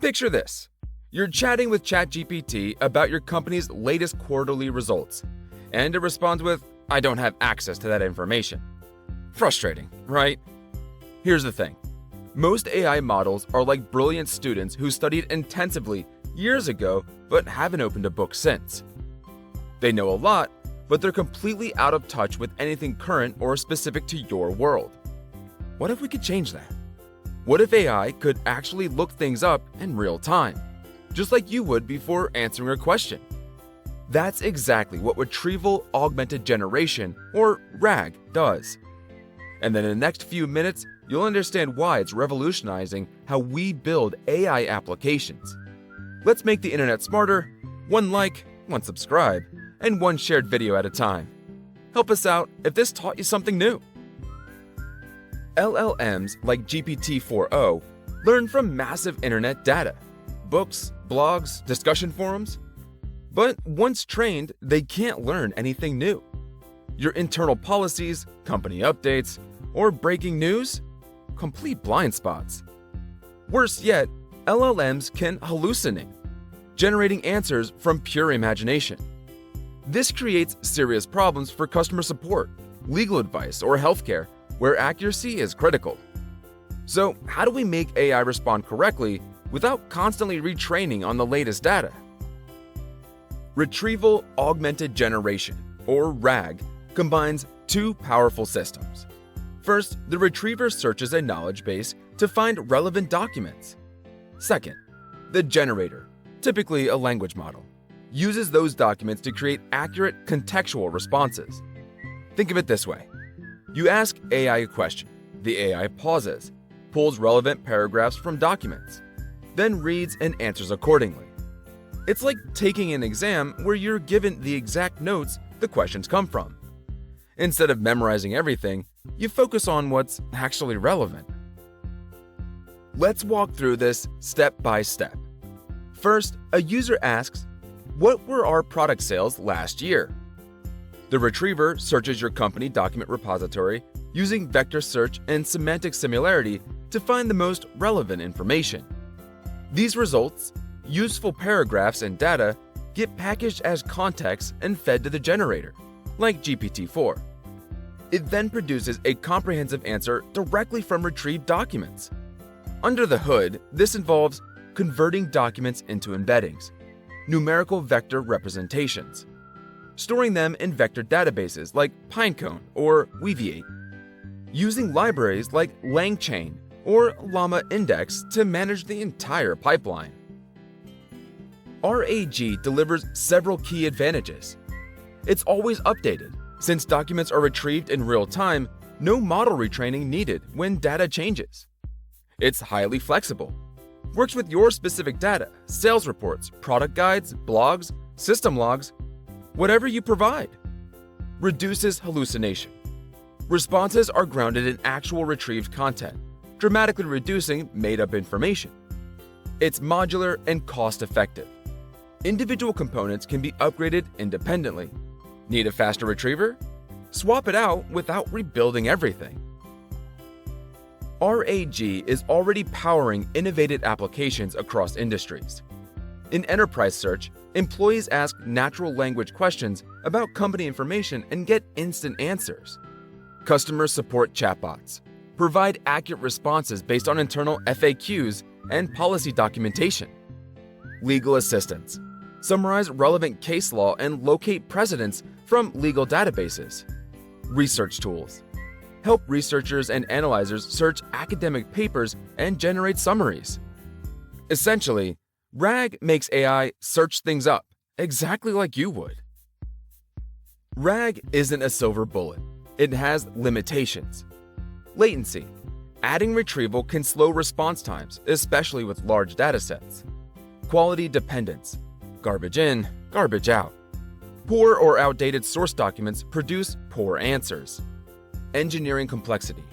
Picture this. You're chatting with ChatGPT about your company's latest quarterly results, and it responds with, "I don't have access to that information." Frustrating, right? Here's the thing. Most AI models are like brilliant students who studied intensively years ago but haven't opened a book since. They know a lot, but they're completely out of touch with anything current or specific to your world. What if we could change that? What if AI could actually look things up in real time, just like you would before answering a question? That's exactly what Retrieval Augmented Generation, or RAG, does. And then in the next few minutes, you'll understand why it's revolutionizing how we build AI applications. Let's make the internet smarter, one like, one subscribe, and one shared video at a time. Help us out if this taught you something new. LLMs like GPT-4o learn from massive internet data, books, blogs, discussion forums. But once trained, they can't learn anything new. Your internal policies, company updates, or breaking news? Complete blind spots. Worse yet, LLMs can hallucinate, generating answers from pure imagination. This creates serious problems for customer support, legal advice, or healthcare, where accuracy is critical. So, how do we make AI respond correctly without constantly retraining on the latest data? Retrieval Augmented Generation, or RAG, combines two powerful systems. First, the retriever searches a knowledge base to find relevant documents. Second, the generator, typically a language model, uses those documents to create accurate contextual responses. Think of it this way. You ask AI a question. The AI pauses, pulls relevant paragraphs from documents, then reads and answers accordingly. It's like taking an exam where you're given the exact notes the questions come from. Instead of memorizing everything, you focus on what's actually relevant. Let's walk through this step by step. First, a user asks, "What were our product sales last year?" The retriever searches your company document repository using vector search and semantic similarity to find the most relevant information. These results, useful paragraphs and data, get packaged as context and fed to the generator, like GPT-4. It then produces a comprehensive answer directly from retrieved documents. Under the hood, this involves converting documents into embeddings, numerical vector representations, storing them in vector databases like Pinecone or Weaviate, using libraries like LangChain or LlamaIndex to manage the entire pipeline. RAG delivers several key advantages. It's always updated. Since documents are retrieved in real time, no model retraining needed when data changes. It's highly flexible. Works with your specific data, sales reports, product guides, blogs, system logs, whatever you provide. Reduces hallucination. Responses are grounded in actual retrieved content, dramatically reducing made-up information. It's modular and cost-effective. Individual components can be upgraded independently. Need a faster retriever? Swap it out without rebuilding everything. RAG is already powering innovative applications across industries. In enterprise search, employees ask natural language questions about company information and get instant answers. Customer support chatbots provide accurate responses based on internal FAQs and policy documentation. Legal assistants summarize relevant case law and locate precedents from legal databases. Research tools help researchers and analyzers search academic papers and generate summaries. Essentially, RAG makes AI search things up exactly like you would. RAG isn't a silver bullet. It has limitations. Latency. Adding retrieval can slow response times, especially with large datasets. Quality dependence. Garbage in, garbage out. Poor or outdated source documents produce poor answers. Engineering complexity.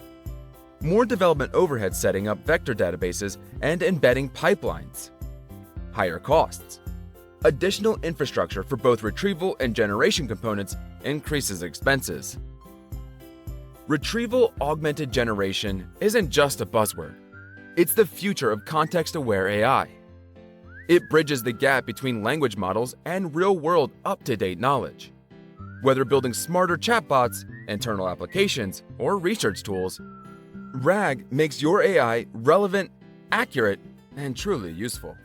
More development overhead setting up vector databases and embedding pipelines. Higher costs. Additional infrastructure for both retrieval and generation components increases expenses. Retrieval Augmented Generation isn't just a buzzword. It's the future of context-aware AI. It bridges the gap between language models and real-world up-to-date knowledge. Whether building smarter chatbots, internal applications, or research tools, RAG makes your AI relevant, accurate, and truly useful.